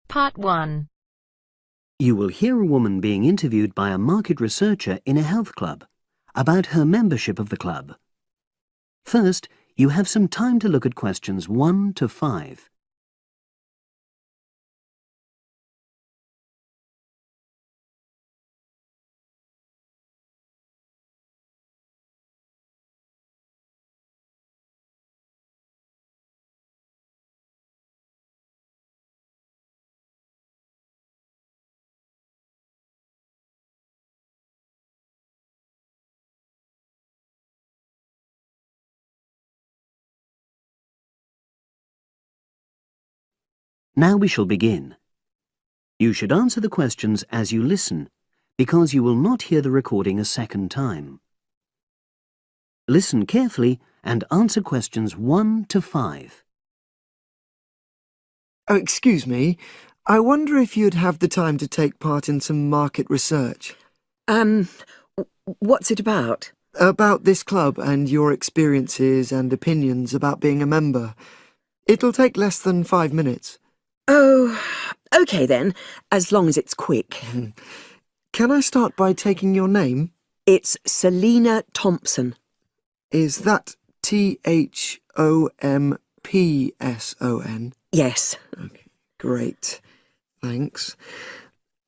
Part 1. You will hear a woman being interviewed by a market researcher in a health club about her membership of the club. First, you have some time to look at questions 1 to 5. Now we shall begin. You should answer the questions as you listen, because you will not hear the recording a second time. Listen carefully and answer questions 1 to 5. Oh, excuse me. I wonder if you'd have the time to take part in some market research. What's it about? About this club and your experiences and opinions about being a member. It'll take less than 5 minutes. Oh, OK then, as long as it's quick. Can I start by taking your name? It's Selina Thompson. Is that Thompson? Yes. Okay, great. Thanks.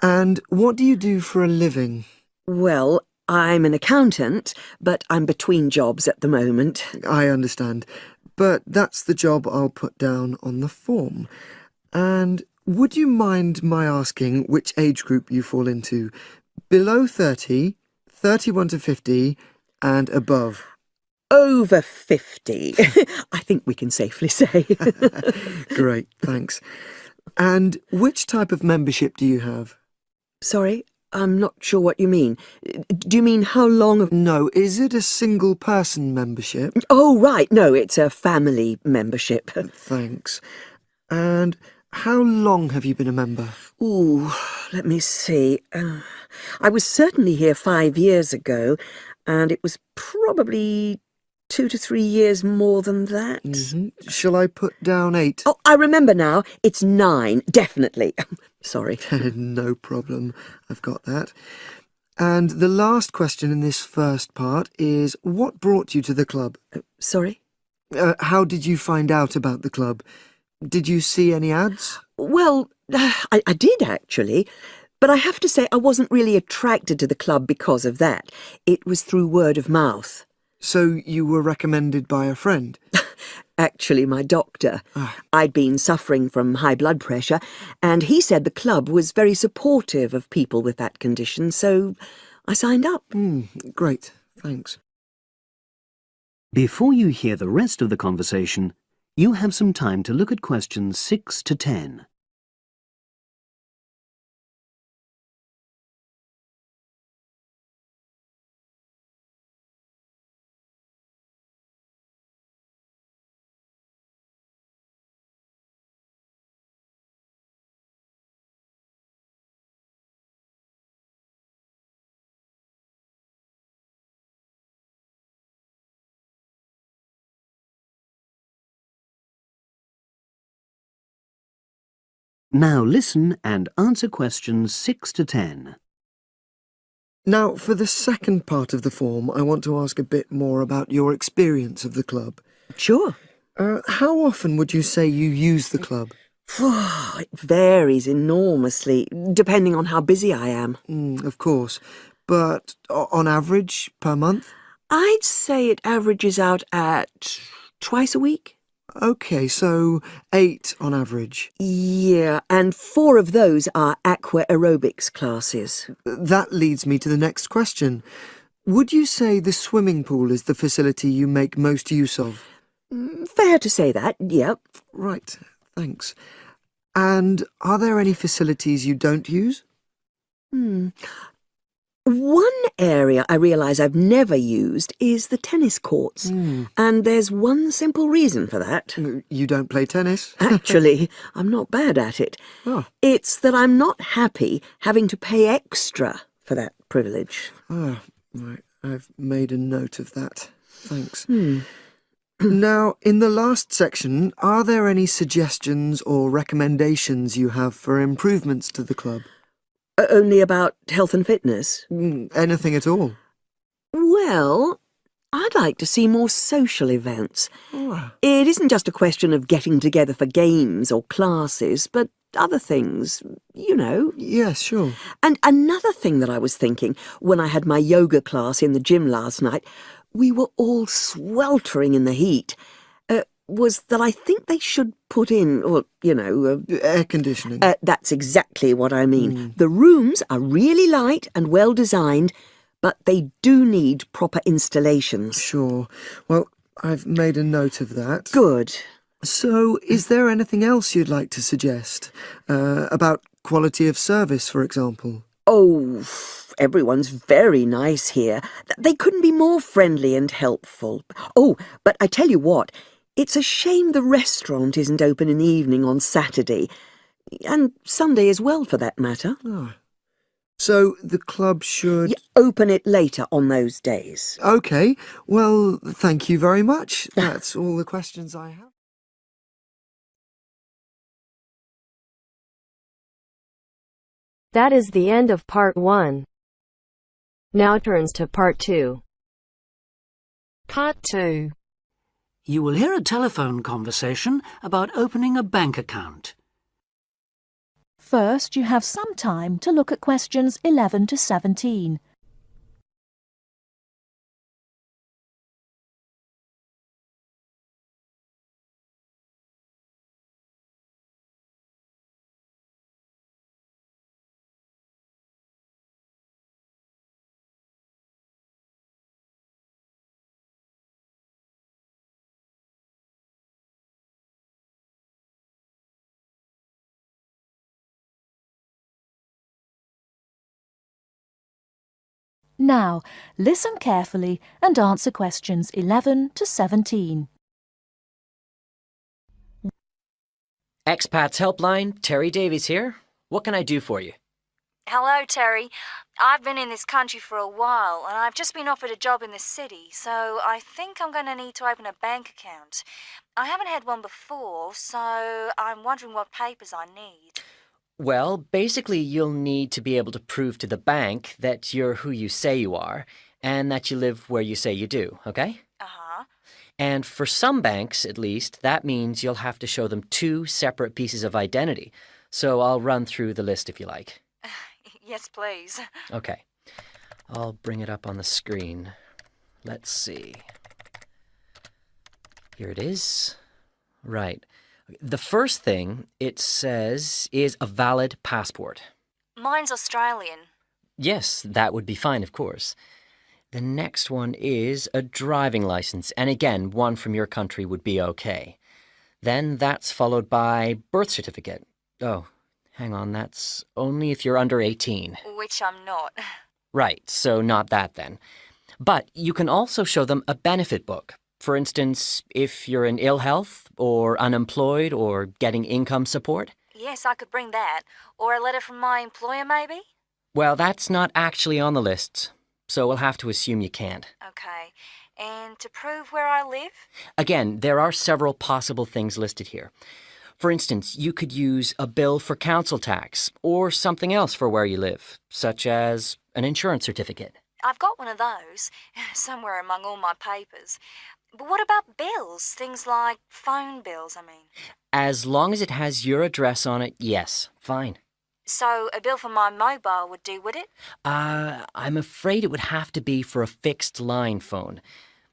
And what do you do for a living? Well, I'm an accountant, but I'm between jobs at the moment. I understand. But that's the job I'll put down on the form. And would you mind my asking which age group you fall into? Below 30, 31 to 50, and above? Over 50, I think we can safely say. Great, thanks. And which type of membership do you have? Sorry, I'm not sure what you mean. Do you mean how long? No, is it a single-person membership? Oh, right, no, it's a family membership. Thanks. And how long have you been a member? Ooh, let me see. I was certainly here 5 years ago, and it was probably 2 to 3 years more than that. Shall I put down 8? Oh, I remember now. It's 9, definitely. Sorry. No problem. I've got that. And the last question in this first part is, what brought you to the club? Sorry? How did you find out about the club? Did you see any ads? Well, I did actually, but I have to say I wasn't really attracted to the club because of that. It was through word of mouth. So you were recommended by a friend? Actually, my doctor. I'd been suffering from high blood pressure, and he said the club was very supportive of people with that condition, so I signed up. Great, thanks. Before you hear the rest of the conversation, you have some time to look at questions 6 to 10. Now listen and answer questions 6 to 10. Now, for the second part of the form, I want to ask a bit more about your experience of the club. Sure. How often would you say you use the club? It varies enormously, depending on how busy I am. Of course. But on average, per month? I'd say it averages out at twice a week. OK, so 8 on average. Yeah, and 4 of those are aqua aerobics classes. That leads me to the next question. Would you say the swimming pool is the facility you make most use of? Fair to say that, yep. Right, thanks. And are there any facilities you don't use? One area I realise I've never used is the tennis courts. And there's one simple reason for that. You don't play tennis? Actually, I'm not bad at it. Oh. It's that I'm not happy having to pay extra for that privilege. Right. I've made a note of that. Thanks. Now, in the last section, are there any suggestions or recommendations you have for improvements to the club? Only about health and fitness? Anything at all? Well, I'd like to see more social events. Ah. It isn't just a question of getting together for games or classes, but other things, you know. Yes, sure. And another thing that I was thinking, when I had my yoga class in the gym last night, we were all sweltering in the heat, was that I think they should put in, or, you know... Air conditioning. That's exactly what I mean. The rooms are really light and well designed, but they do need proper installations. Sure. Well, I've made a note of that. Good. So, is there anything else you'd like to suggest? About quality of service, for example? Oh, everyone's very nice here. They couldn't be more friendly and helpful. Oh, but I tell you what, it's a shame the restaurant isn't open in the evening on Saturday, and Sunday as well, for that matter. Oh. So, the club should... Open it later on those days. OK. Well, thank you very much. That's all the questions I have. That is the end of part 1. Now turns to part 2. Part 2. You will hear a telephone conversation about opening a bank account. First, you have some time to look at questions 11 to 17. Now, listen carefully and answer questions 11 to 17. Expats Helpline, Terry Davies here. What can I do for you? Hello, Terry. I've been in this country for a while, and I've just been offered a job in the city, so I think I'm going to need to open a bank account. I haven't had one before, so I'm wondering what papers I need. Well, basically you'll need to be able to prove to the bank that you're who you say you are, and that you live where you say you do, okay? Uh-huh. And for some banks, at least, that means you'll have to show them 2 separate pieces of identity. So I'll run through the list if you like. Yes, please. Okay. I'll bring it up on the screen. Let's see. Here it is. Right. The first thing it says is a valid passport. Mine's Australian. Yes, that would be fine, of course. The next one is a driving license, and again, one from your country would be okay. Then that's followed by birth certificate. Oh, hang on, that's only if you're under 18. Which I'm not. Right, so not that then. But you can also show them a benefit book. For instance, if you're in ill health, or unemployed, or getting income support. Yes, I could bring that. Or a letter from my employer, maybe? Well, that's not actually on the list, so we'll have to assume you can't. Okay. And to prove where I live? Again, there are several possible things listed here. For instance, you could use a bill for council tax, or something else for where you live, such as an insurance certificate. I've got one of those, somewhere among all my papers. But what about bills? Things like phone bills, I mean. As long as it has your address on it, yes, fine. So a bill for my mobile would do, would it? I'm afraid it would have to be for a fixed line phone.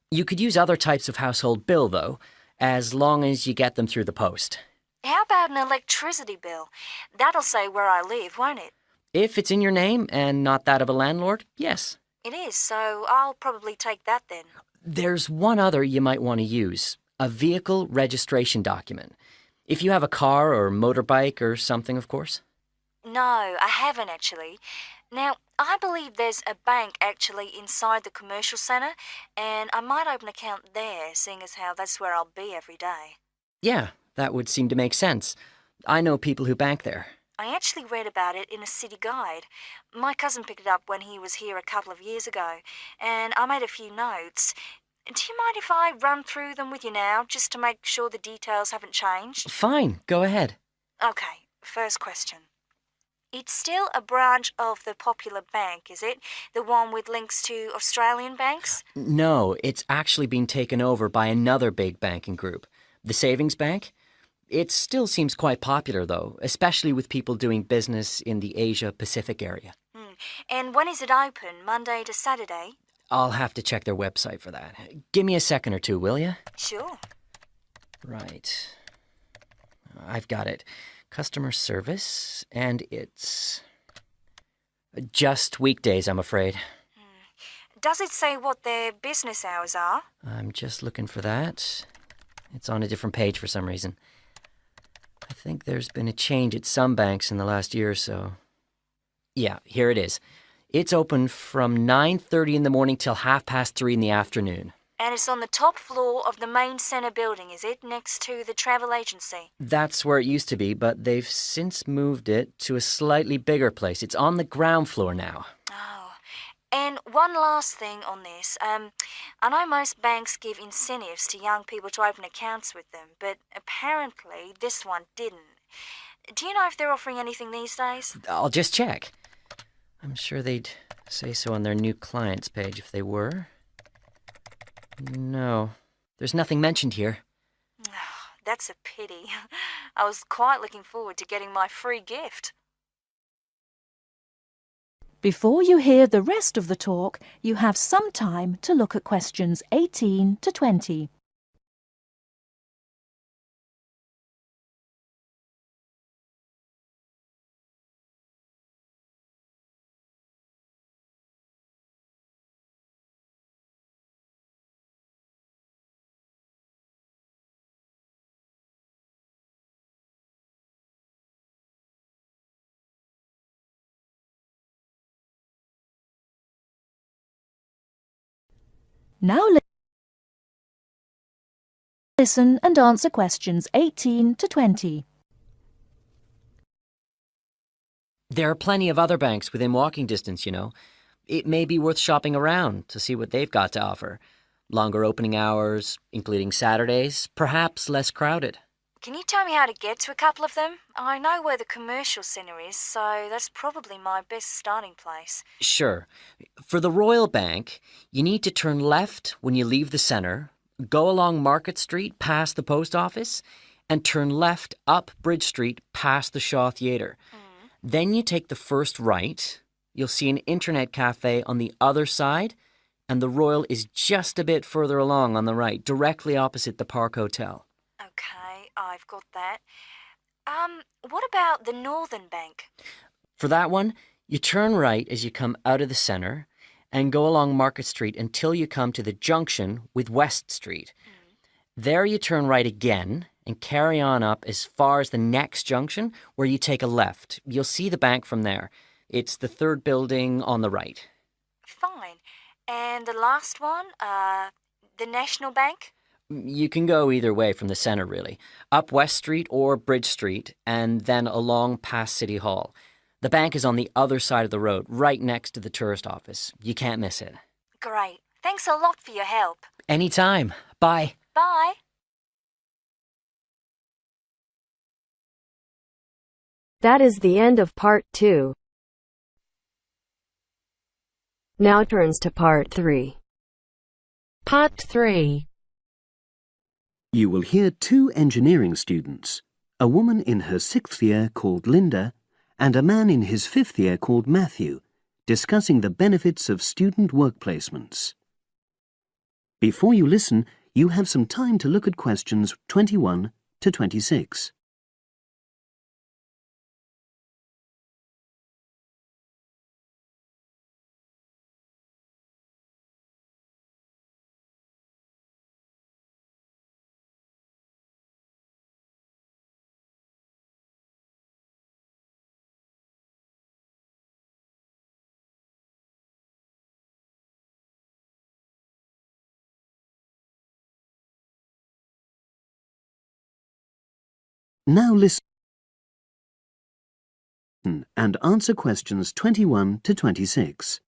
You could use other types of household bill, though, as long as you get them through the post. How about an electricity bill? That'll say where I live, won't it? If it's in your name and not that of a landlord, yes. It is, so I'll probably take that then. There's one other you might want to use, a vehicle registration document. If you have a car or motorbike or something, of course. No, I haven't actually. Now, I believe there's a bank actually inside the commercial centre, and I might open an account there, seeing as how that's where I'll be every day. Yeah, that would seem to make sense. I know people who bank there. I actually read about it in a city guide. My cousin picked it up when he was here a couple of years ago, and I made a few notes. Do you mind if I run through them with you now, just to make sure the details haven't changed? Fine, go ahead. Okay, first question. It's still a branch of the Popular Bank, is it? The one with links to Australian banks? No, it's actually been taken over by another big banking group, the Savings Bank. It still seems quite popular, though, especially with people doing business in the Asia-Pacific area. And when is it open? Monday to Saturday? I'll have to check their website for that. Give me a second or two, will you? Sure. Right. I've got it. Customer service, and it's just weekdays, I'm afraid. Does it say what their business hours are? I'm just looking for that. It's on a different page for some reason. I think there's been a change at some banks in the last year or so. Yeah, here it is. It's open from 9:30 in the morning till 3:30 in the afternoon. And it's on the top floor of the main centre building, is it? Next to the travel agency? That's where it used to be, but they've since moved it to a slightly bigger place. It's on the ground floor now. Oh. And one last thing on this. I know most banks give incentives to young people to open accounts with them, but apparently this one didn't. Do you know if they're offering anything these days? I'll just check. I'm sure they'd say so on their new clients page if they were. No, there's nothing mentioned here. That's a pity. I was quite looking forward to getting my free gift. Before you hear the rest of the talk, you have some time to look at questions 18 to 20. Now listen and answer questions 18 to 20. There are plenty of other banks within walking distance, you know. It may be worth shopping around to see what they've got to offer. Longer opening hours, including Saturdays, perhaps less crowded. Can you tell me how to get to a couple of them? I know where the commercial centre is, so that's probably my best starting place. Sure. For the Royal Bank, you need to turn left when you leave the centre, go along Market Street past the post office, and turn left up Bridge Street past the Shaw Theatre. Then you take the first right. You'll see an internet cafe on the other side, and the Royal is just a bit further along on the right, directly opposite the Park Hotel. Okay, I've got that. What about the Northern Bank? For that one, you turn right as you come out of the centre and go along Market Street until you come to the junction with West Street. There you turn right again and carry on up as far as the next junction where you take a left. You'll see the bank from there. It's the third building on the right. Fine. And the last one, the National Bank? You can go either way from the centre, really. Up West Street or Bridge Street, and then along past City Hall. The bank is on the other side of the road, right next to the tourist office. You can't miss it. Great. Thanks a lot for your help. Anytime. Bye. Bye. That is the end of part 2. Now turns to part 3. Part 3. You will hear 2 engineering students, a woman in her 6th year called Linda and a man in his 5th year called Matthew, discussing the benefits of student work placements. Before you listen, you have some time to look at questions 21 to 26. Now listen and answer questions 21 to 26.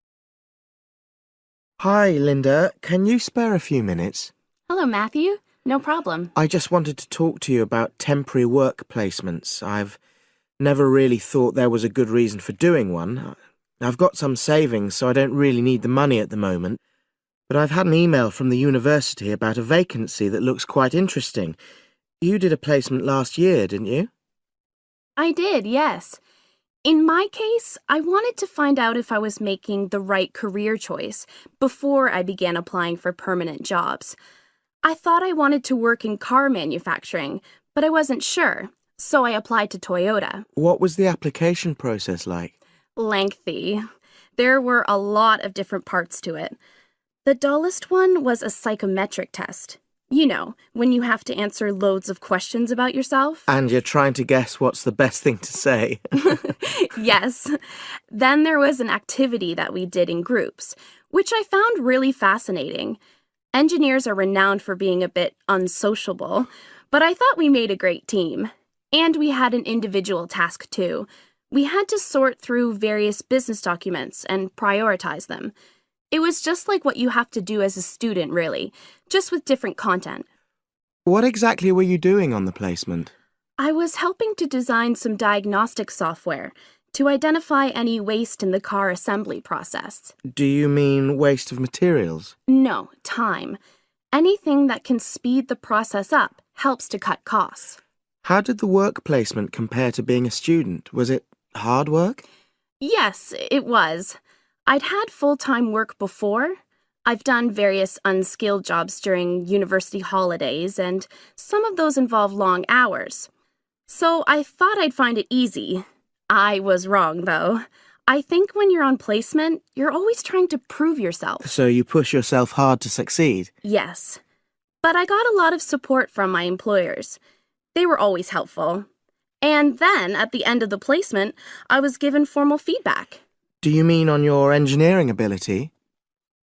Hi, Linda. Can you spare a few minutes? Hello, Matthew. No problem. I just wanted to talk to you about temporary work placements. I've never really thought there was a good reason for doing one. I've got some savings, so I don't really need the money at the moment. But I've had an email from the university about a vacancy that looks quite interesting. You did a placement last year, didn't you? I did, yes. In my case, I wanted to find out if I was making the right career choice before I began applying for permanent jobs. I thought I wanted to work in car manufacturing, but I wasn't sure, so I applied to Toyota. What was the application process like? Lengthy. There were a lot of different parts to it. The dullest one was a psychometric test. You know, when you have to answer loads of questions about yourself. And you're trying to guess what's the best thing to say. Yes. Then there was an activity that we did in groups, which I found really fascinating. Engineers are renowned for being a bit unsociable, but I thought we made a great team. And we had an individual task too. We had to sort through various business documents and prioritize them. It was just like what you have to do as a student, really, just with different content. What exactly were you doing on the placement? I was helping to design some diagnostic software to identify any waste in the car assembly process. Do you mean waste of materials? No, time. Anything that can speed the process up helps to cut costs. How did the work placement compare to being a student? Was it hard work? Yes, it was. I'd had full-time work before. I've done various unskilled jobs during university holidays, and some of those involve long hours. So I thought I'd find it easy. I was wrong, though. I think when you're on placement, you're always trying to prove yourself. So you push yourself hard to succeed? Yes. But I got a lot of support from my employers. They were always helpful. And then, at the end of the placement, I was given formal feedback. Do you mean on your engineering ability?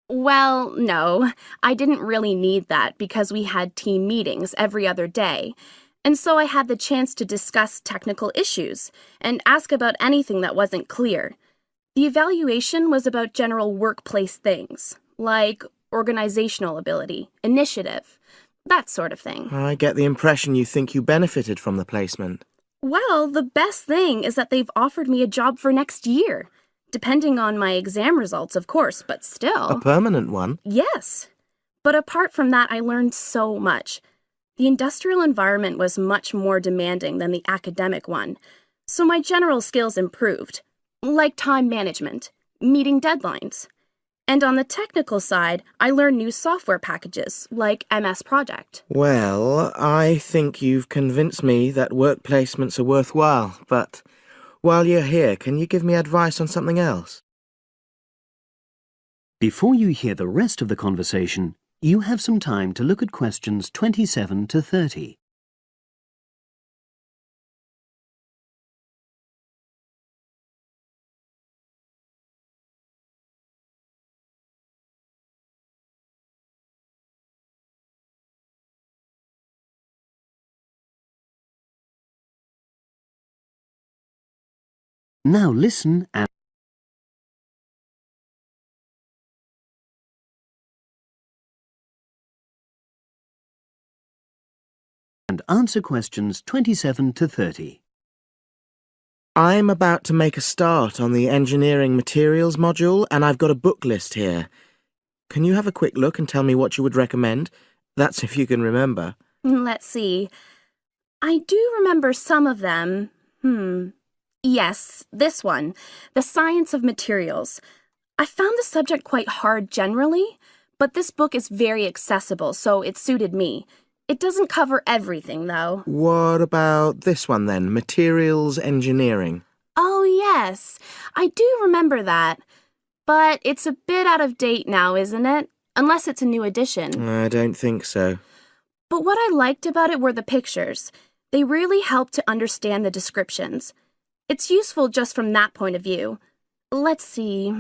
Well, no. I didn't really need that because we had team meetings every other day. And so I had the chance to discuss technical issues and ask about anything that wasn't clear. The evaluation was about general workplace things, like organizational ability, initiative, that sort of thing. I get the impression you think you benefited from the placement. Well, the best thing is that they've offered me a job for next year. Depending on my exam results, of course, but still. A permanent one? Yes. But apart from that, I learned so much. The industrial environment was much more demanding than the academic one, so my general skills improved, like time management, meeting deadlines. And on the technical side, I learned new software packages, like MS Project. Well, I think you've convinced me that work placements are worthwhile, but while you're here, can you give me advice on something else? Before you hear the rest of the conversation, you have some time to look at questions 27 to 30. Now listen and answer questions 27 to 30. I'm about to make a start on the engineering materials module, and I've got a book list here. Can you have a quick look and tell me what you would recommend? That's if you can remember. Let's see. I do remember some of them. Yes, this one, The Science of Materials. I found the subject quite hard generally, but this book is very accessible, so it suited me. It doesn't cover everything, though. What about this one then, Materials Engineering? Oh, yes, I do remember that. But it's a bit out of date now, isn't it? Unless it's a new edition. I don't think so. But what I liked about it were the pictures. They really helped to understand the descriptions. It's useful just from that point of view. Let's see,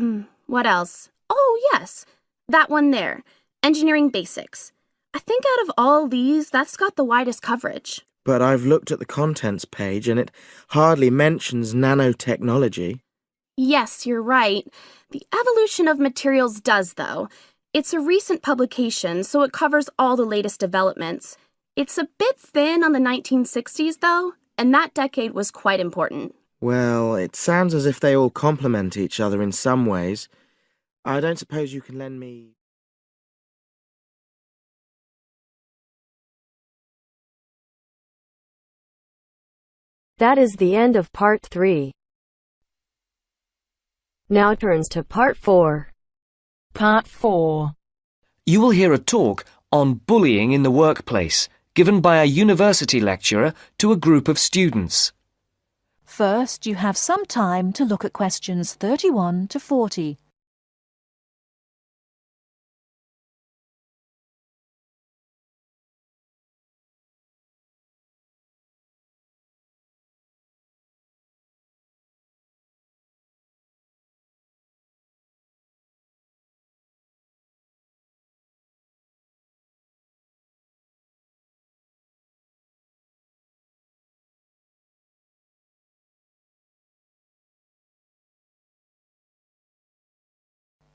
what else? Oh, yes, that one there, Engineering Basics. I think out of all these, that's got the widest coverage. But I've looked at the contents page and it hardly mentions nanotechnology. Yes, you're right. The evolution of materials does, though. It's a recent publication, so it covers all the latest developments. It's a bit thin on the 1960s, though, and that decade was quite important. Well, it sounds as if they all complement each other in some ways. I don't suppose you can lend me... That is the end of part 3. Now turns to part 4. Part 4. You will hear a talk on bullying in the workplace, given by a university lecturer to a group of students. First, you have some time to look at questions 31 to 40.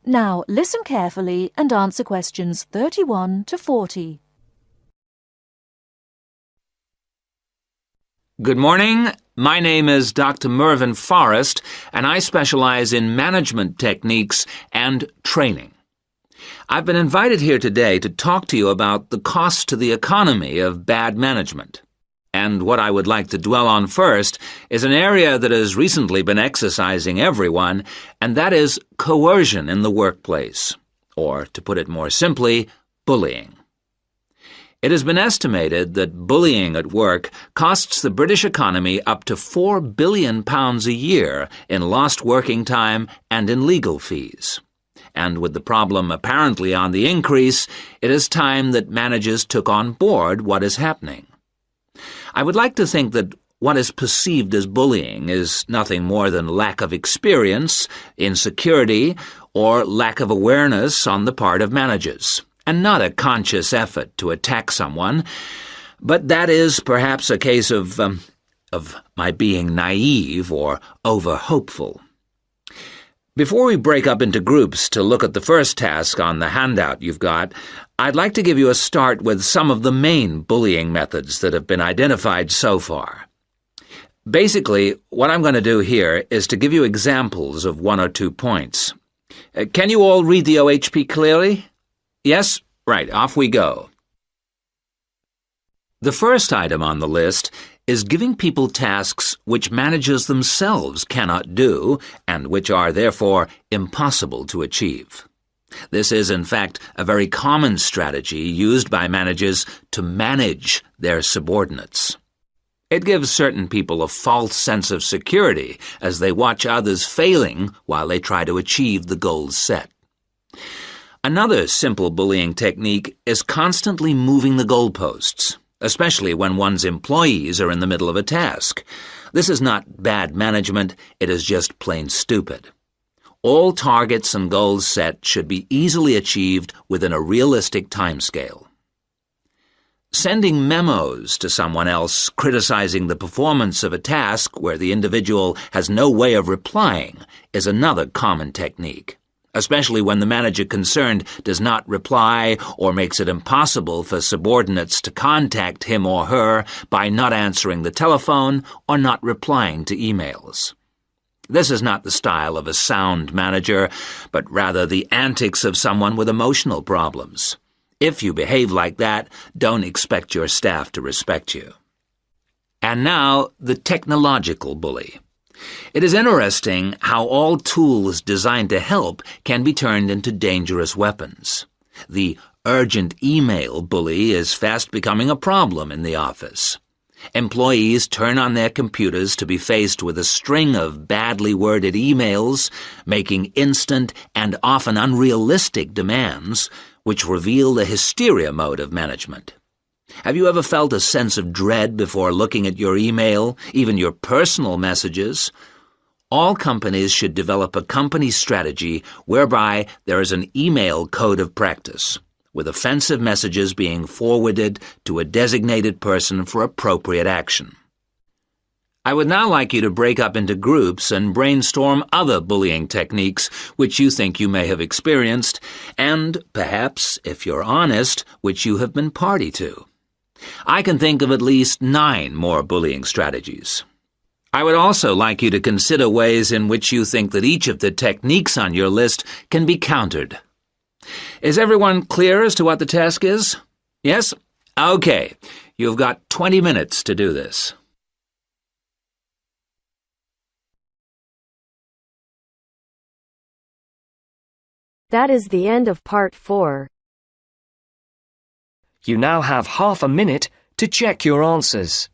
Now, listen carefully and answer questions 31 to 40. Good morning. My name is Dr. Mervyn Forrest, and I specialize in management techniques and training. I've been invited here today to talk to you about the cost to the economy of bad management. And what I would like to dwell on first is an area that has recently been exercising everyone, and that is coercion in the workplace, or, to put it more simply, bullying. It has been estimated that bullying at work costs the British economy up to £4 billion a year in lost working time and in legal fees. And with the problem apparently on the increase, it is time that managers took on board what is happening. I would like to think that what is perceived as bullying is nothing more than lack of experience, insecurity, or lack of awareness on the part of managers, and not a conscious effort to attack someone, but that is perhaps a case of my being naive or over-hopeful. Before we break up into groups to look at the first task on the handout you've got, I'd like to give you a start with some of the main bullying methods that have been identified so far. Basically, what I'm going to do here is to give you examples of 1 or 2 points. Can you all read the OHP clearly? Yes? Right, off we go. The first item on the list is giving people tasks which managers themselves cannot do and which are therefore impossible to achieve. This is, in fact, a very common strategy used by managers to manage their subordinates. It gives certain people a false sense of security as they watch others failing while they try to achieve the goals set. Another simple bullying technique is constantly moving the goalposts, especially when one's employees are in the middle of a task. This is not bad management, it is just plain stupid. All targets and goals set should be easily achieved within a realistic timescale. Sending memos to someone else criticizing the performance of a task where the individual has no way of replying is another common technique, especially when the manager concerned does not reply or makes it impossible for subordinates to contact him or her by not answering the telephone or not replying to emails. This is not the style of a sound manager, but rather the antics of someone with emotional problems. If you behave like that, don't expect your staff to respect you. And now, the technological bully. It is interesting how all tools designed to help can be turned into dangerous weapons. The urgent email bully is fast becoming a problem in the office. Employees turn on their computers to be faced with a string of badly worded emails, making instant and often unrealistic demands, which reveal the hysteria mode of management. Have you ever felt a sense of dread before looking at your email, even your personal messages? All companies should develop a company strategy whereby there is an email code of practice, with offensive messages being forwarded to a designated person for appropriate action. I would now like you to break up into groups and brainstorm other bullying techniques which you think you may have experienced, and perhaps, if you're honest, which you have been party to. I can think of at least 9 more bullying strategies. I would also like you to consider ways in which you think that each of the techniques on your list can be countered. Is everyone clear as to what the task is? Yes? Okay. You've got 20 minutes to do this. That is the end of part 4. You now have half a minute to check your answers.